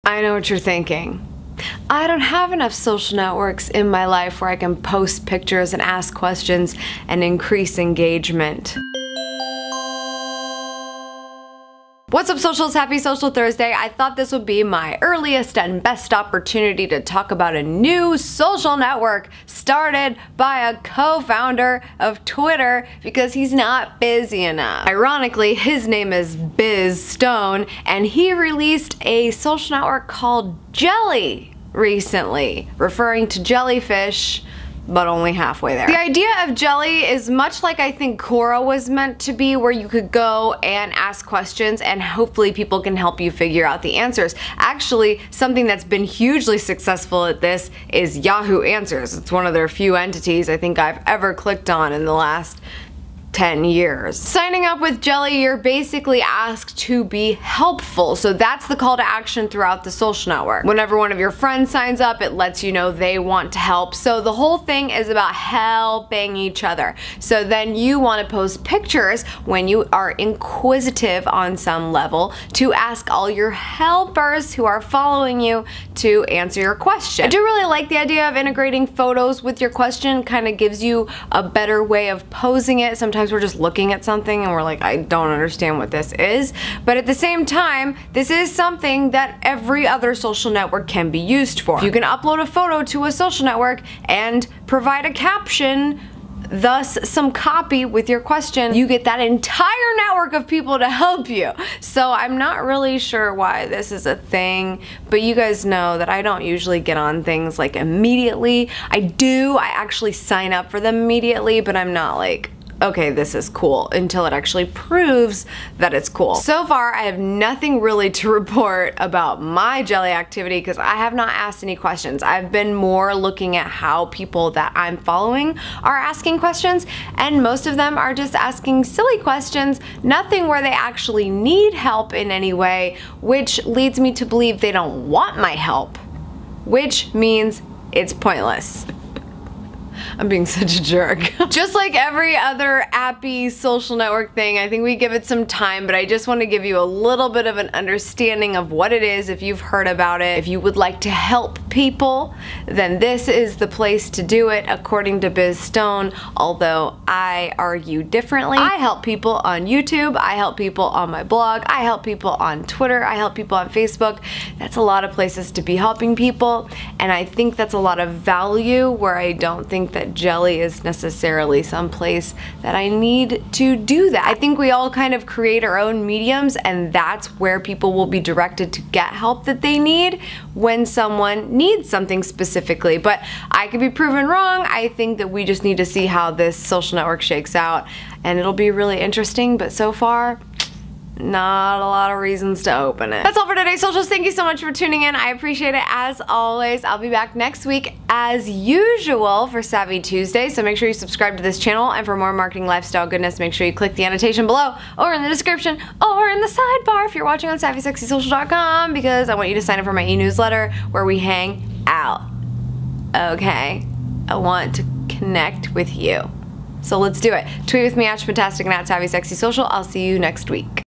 I know what you're thinking. I don't have enough social networks in my life where I can post pictures and ask questions and increase engagement. What's up, socials? Happy Social Thursday. I thought this would be my earliest and best opportunity to talk about a new social network started by a co-founder of Twitter because he's not busy enough. Ironically, his name is Biz Stone, and he released a social network called Jelly recently, referring to jellyfish, but only halfway there. The idea of Jelly is much like I think Quora was meant to be, where you could go and ask questions and hopefully people can help you figure out the answers. Actually, something that's been hugely successful at this is Yahoo Answers. It's one of their few entities I think I've ever clicked on in the last 10 years. Signing up with Jelly, you're basically asked to be helpful. So that's the call to action throughout the social network. Whenever one of your friends signs up, it lets you know they want to help. So the whole thing is about helping each other. So then you want to post pictures when you are inquisitive on some level to ask all your helpers who are following you to answer your question. I do really like the idea of integrating photos with your question. Kind of gives you a better way of posing it. Sometimes we're just looking at something and we're like, I don't understand what this is. But at the same time, this is something that every other social network can be used for. You can upload a photo to a social network and provide a caption, thus some copy with your question. You get that entire network of people to help you. So I'm not really sure why this is a thing, but you guys know that I don't usually get on things like immediately. I actually sign up for them immediately, but I'm not like, okay, this is cool, until it actually proves that it's cool. So far, I have nothing really to report about my Jelly activity because I have not asked any questions. I've been more looking at how people that I'm following are asking questions, and most of them are just asking silly questions, nothing where they actually need help in any way, which leads me to believe they don't want my help, which means it's pointless. I'm being such a jerk. Just like every other appy social network thing, I think we give it some time, but I just want to give you a little bit of an understanding of what it is if you've heard about it. If you would like to help people, then this is the place to do it, according to Biz Stone, although I argue differently. I help people on YouTube, I help people on my blog, I help people on Twitter, I help people on Facebook. That's a lot of places to be helping people, and I think that's a lot of value where I don't think that Jelly is necessarily some place that I need to do that. I think we all kind of create our own mediums, and that's where people will be directed to get help that they need when someone needs something specifically. But I could be proven wrong. I think that we just need to see how this social network shakes out, and it'll be really interesting, but so far, not a lot of reasons to open it. That's all for today's socials. Thank you so much for tuning in. I appreciate it as always. I'll be back next week as usual for Savvy Tuesday, so make sure you subscribe to this channel, and for more marketing lifestyle goodness, make sure you click the annotation below or in the description or in the sidebar if you're watching on SavvySexySocial.com, because I want you to sign up for my e-newsletter where we hang out. Okay? I want to connect with you. So let's do it. Tweet with me at Schmittastic and at SavvySexySocial. I'll see you next week.